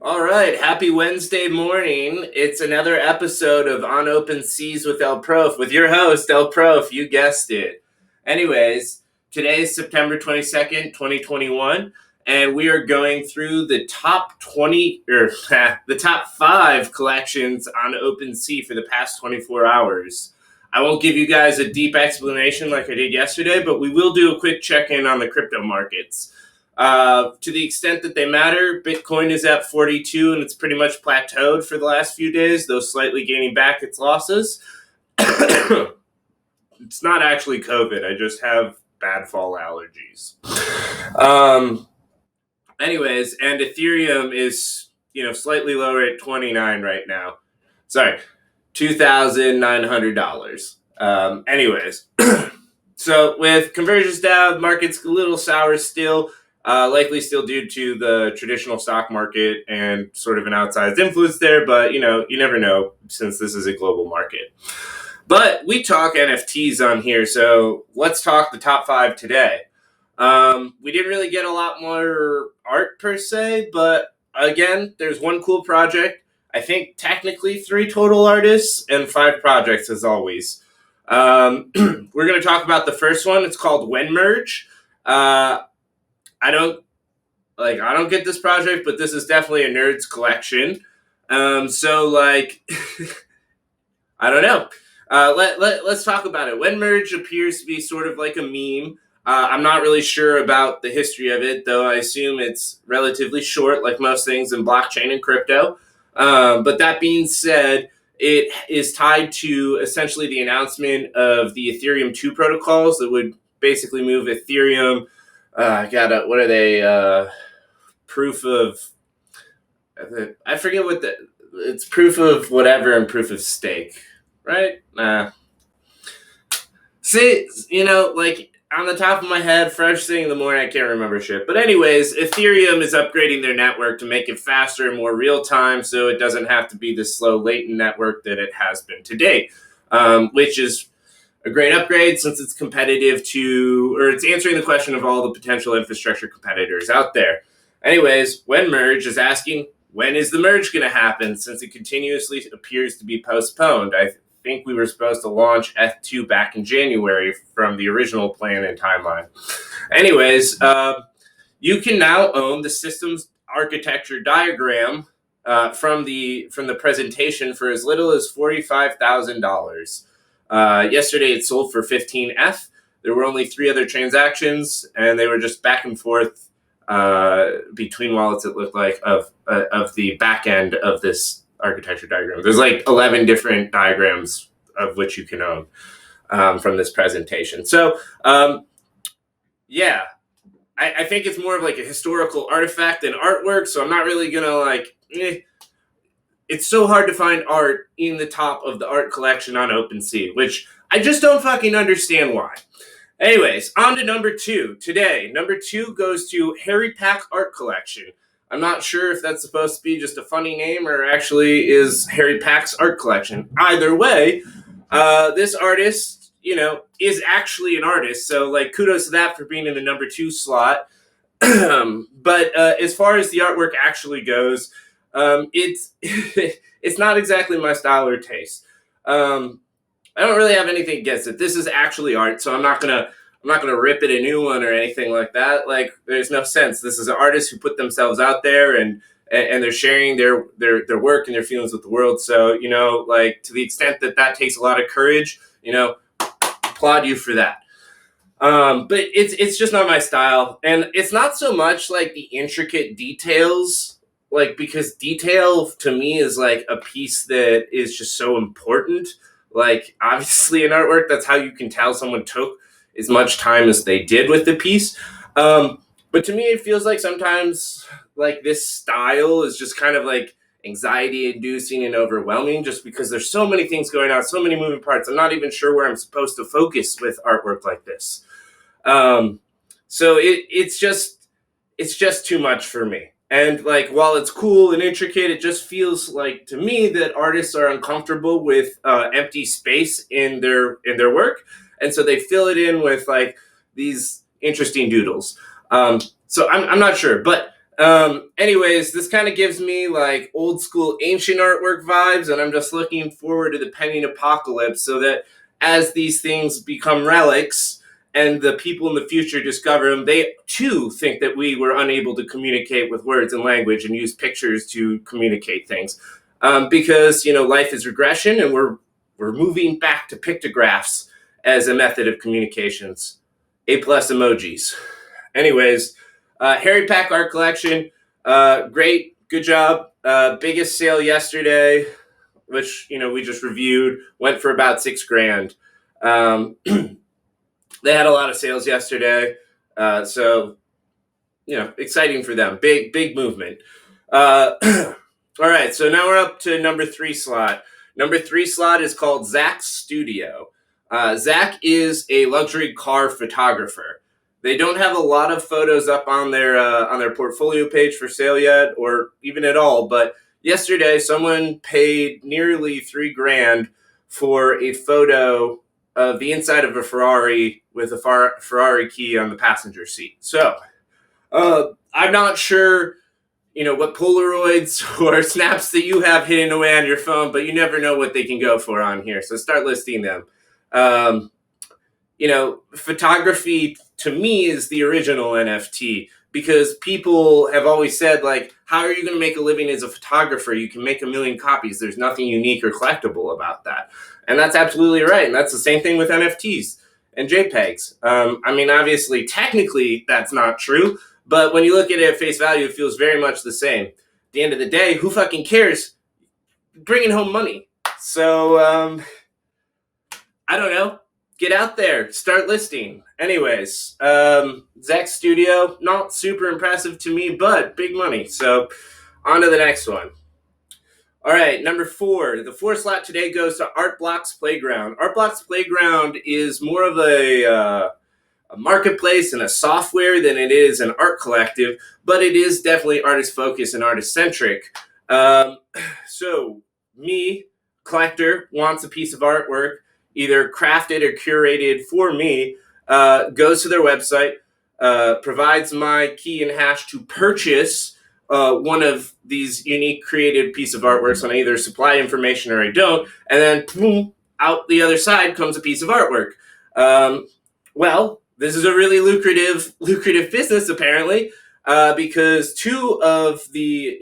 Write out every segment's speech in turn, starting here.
All right, happy Wednesday morning. It's another episode of On OpenSeas with Prof with your host Prof. You guessed it. Anyways, today is September 22nd, 2021, and we are going through the top 20 or the top 5 collections on OpenSea for the past 24 hours. I won't give you guys a deep explanation like I did yesterday, but we will do a quick check-in on the crypto markets. To the extent that they matter, Bitcoin is at 42 and it's pretty much plateaued for the last few days, though slightly gaining back its losses. It's not actually COVID. I just have bad fall allergies. Anyways, and Ethereum is slightly lower at 29 right now. Sorry, $2,900. Anyways, so with conversions down, market's a little sour still. Likely still due to the traditional stock market and sort of an outsized influence there, but you never know since this is a global market. But we talk NFTs on here, so let's talk the top 5 today. We didn't really get a lot more art per se, but again, there's one cool project. I think technically 3 total artists and 5 projects as always. We're going to talk about the first one. It's called When Merge. I don't get this project, but this is definitely a nerd's collection. So I don't know. Let's talk about it. When Merge appears to be sort of like a meme. I'm not really sure about the history of it, though I assume it's relatively short, like most things in blockchain and crypto. But that being said, it is tied to essentially the announcement of the Ethereum 2 protocols that would basically move Ethereum. What are they? Proof of, I forget what it's proof of whatever and proof of stake, right? See, on the top of my head, first thing in the morning, I can't remember shit. But anyways, Ethereum is upgrading their network to make it faster and more real time, so it doesn't have to be the slow, latent network that it has been to date, which is a great upgrade since it's it's answering the question of all the potential infrastructure competitors out there. Anyways, When Merge is asking, when is the merge going to happen since it continuously appears to be postponed? I think we were supposed to launch F2 back in January from the original plan and timeline. Anyways, you can now own the system's architecture diagram from the presentation for as little as $45,000. Yesterday it sold for 15F. There were only 3 other transactions, and they were just back and forth between wallets. It looked like of the back end of this architecture diagram. There's like 11 different diagrams of which you can own from this presentation. So yeah, I think it's more of like a historical artifact than artwork. So I'm not really gonna It's so hard to find art in the top of the art collection on OpenSea, which I just don't fucking understand why. Anyways, on to number 2 today. Number 2 goes to harrypackart collection. I'm not sure if that's supposed to be just a funny name or actually is Harry Pack's art collection. Either way, this artist, is actually an artist. So, kudos to that for being in the number 2 slot. But as far as the artwork actually goes, it's it's not exactly my style or taste. I don't really have anything against it. This is actually art, so I'm not gonna rip it a new one or anything like that. There's no sense. This is an artist who put themselves out there and they're sharing their work and their feelings with the world. So to the extent that takes a lot of courage, applaud you for that. But it's just not my style, and it's not so much like the intricate details. Because detail to me is like a piece that is just so important. Obviously in artwork, that's how you can tell someone took as much time as they did with the piece. But to me, it feels like sometimes this style is just kind of anxiety inducing and overwhelming just because there's so many things going on, so many moving parts. I'm not even sure where I'm supposed to focus with artwork like this. So it's just too much for me. And while it's cool and intricate, it just feels like to me that artists are uncomfortable with empty space in their work, and so they fill it in with these interesting doodles. So I'm not sure, but Anyways, this kind of gives me like old school ancient artwork vibes, and I'm just looking forward to the pending apocalypse so that as these things become relics and the people in the future discover them, they too think that we were unable to communicate with words and language and use pictures to communicate things. Because life is regression, and we're moving back to pictographs as a method of communications. A plus emojis. Anyways, Harry Pack Art Collection, great, good job. Biggest sale yesterday, which we just reviewed, went for about $6,000. They had a lot of sales yesterday, so exciting for them. Big movement. All right, so now we're up to number 3 slot. Number 3 slot is called Zach's Studio. Zach is a luxury car photographer. They don't have a lot of photos up on their portfolio page for sale yet, or even at all. But yesterday, someone paid nearly $3,000 for a photo of the inside of a Ferrari with a Ferrari key on the passenger seat. So I'm not sure, what Polaroids or snaps that you have hidden away on your phone, but you never know what they can go for on here. So start listing them. Photography to me is the original NFT, because people have always said, like, how are you going to make a living as a photographer? You can make 1 million copies. There's nothing unique or collectible about that. And that's absolutely right. And that's the same thing with NFTs and JPEGs. Obviously, technically, that's not true. But when you look at it at face value, it feels very much the same. At the end of the day, who fucking cares? Bringing home money. So, I don't know. Get out there. Start listing. Anyways, Zach's Studio, not super impressive to me, but big money. So, on to the next one. All right, number 4. The 4 slot today goes to Art Blocks Playground. Art Blocks Playground is more of a marketplace and a software than it is an art collective, but it is definitely artist focused and artist centric. So me, collector, wants a piece of artwork, either crafted or curated for me, goes to their website, provides my key and hash to purchase one of these unique created piece of artworks, and I either supply information or I don't, and then boom, out the other side comes a piece of artwork. Well, this is a really lucrative business, apparently, because 2 of the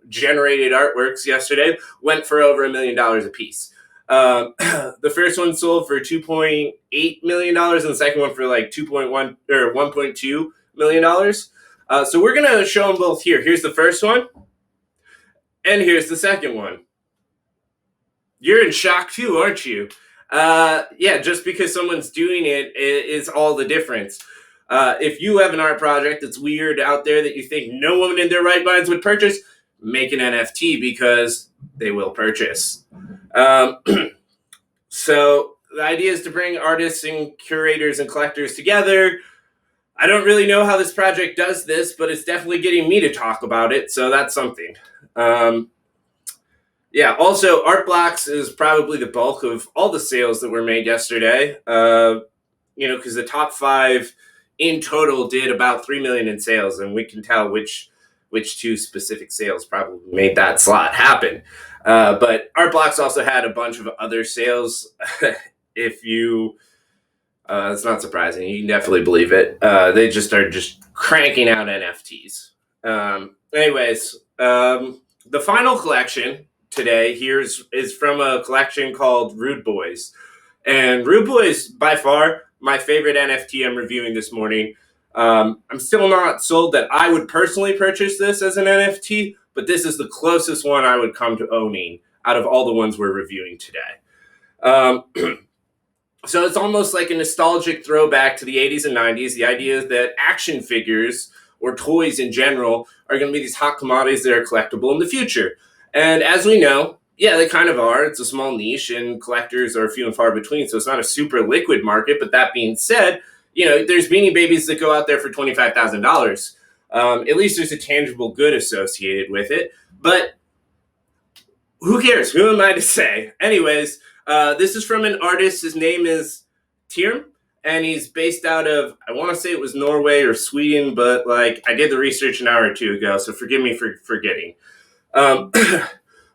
generated artworks yesterday went for over $1 million a piece. The first one sold for $2.8 million, and the second one for like 2.1 or $1.2 million. So we're gonna show them both here. Here's the first one, and here's the second one. You're in shock too, aren't you? Yeah, just because someone's doing it is all the difference. If you have an art project that's weird out there that you think no one in their right minds would purchase, make an NFT, because they will purchase. So the idea is to bring artists and curators and collectors together. I don't really know how this project does this, but it's definitely getting me to talk about it, so that's something. Yeah, also, Art Blocks is probably the bulk of all the sales that were made yesterday, because the top 5 in total did about $3 million in sales, and we can tell which 2 specific sales probably made that slot happen. But Art Blocks also had a bunch of other sales. If you, it's not surprising. You can definitely believe it. They just started just cranking out NFTs. Anyways, the final collection today here is from a collection called Rude Boys. And Rude Boys, by far, my favorite NFT I'm reviewing this morning. I'm still not sold that I would personally purchase this as an NFT, but this is the closest one I would come to owning out of all the ones we're reviewing today. So it's almost like a nostalgic throwback to the 80s and 90s. The idea is that action figures, or toys in general, are going to be these hot commodities that are collectible in the future. And as we know, yeah, they kind of are. It's a small niche, and collectors are few and far between, so it's not a super liquid market. But that being said, there's Beanie Babies that go out there for $25,000. At least there's a tangible good associated with it. But who cares? Who am I to say? Anyways, this is from an artist. His name is Tirm, and he's based out of, I want to say it was Norway or Sweden, but like I did the research an hour or two ago, so forgive me for forgetting. Um,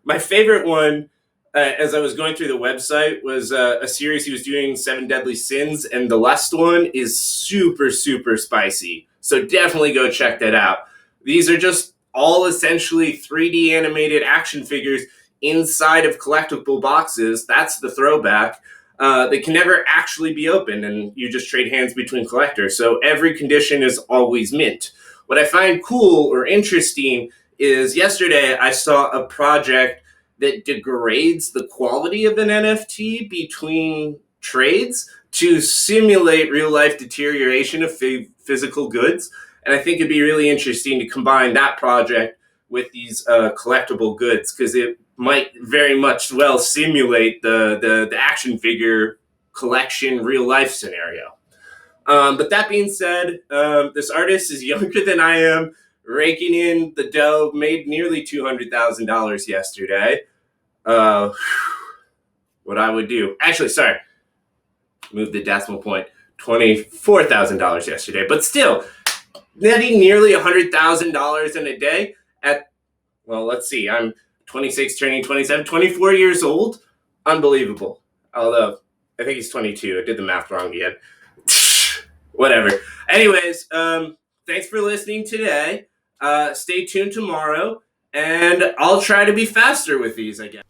my favorite one, as I was going through the website, was a series he was doing, Seven Deadly Sins, and the last one is super, super spicy. So definitely go check that out. These are just all essentially 3D animated action figures inside of collectible boxes. That's the throwback. They can never actually be opened, and you just trade hands between collectors. So every condition is always mint. What I find cool or interesting is yesterday I saw a project that degrades the quality of an NFT between trades to simulate real life deterioration of physical goods. And I think it'd be really interesting to combine that project with these collectible goods, because it might very much well simulate the action figure collection real life scenario. But that being said, this artist is younger than I am, raking in the dough, made nearly $200,000 yesterday. Uh, what I would do. Actually, sorry, move the decimal point. $24,000 yesterday. But still, netting nearly $100,000 in a day at, well, let's see, I'm 26, turning 27, 24 years old. Unbelievable. Although, I think he's 22. I did the math wrong again. Whatever. Anyways, thanks for listening today. Stay tuned tomorrow, and I'll try to be faster with these, I guess.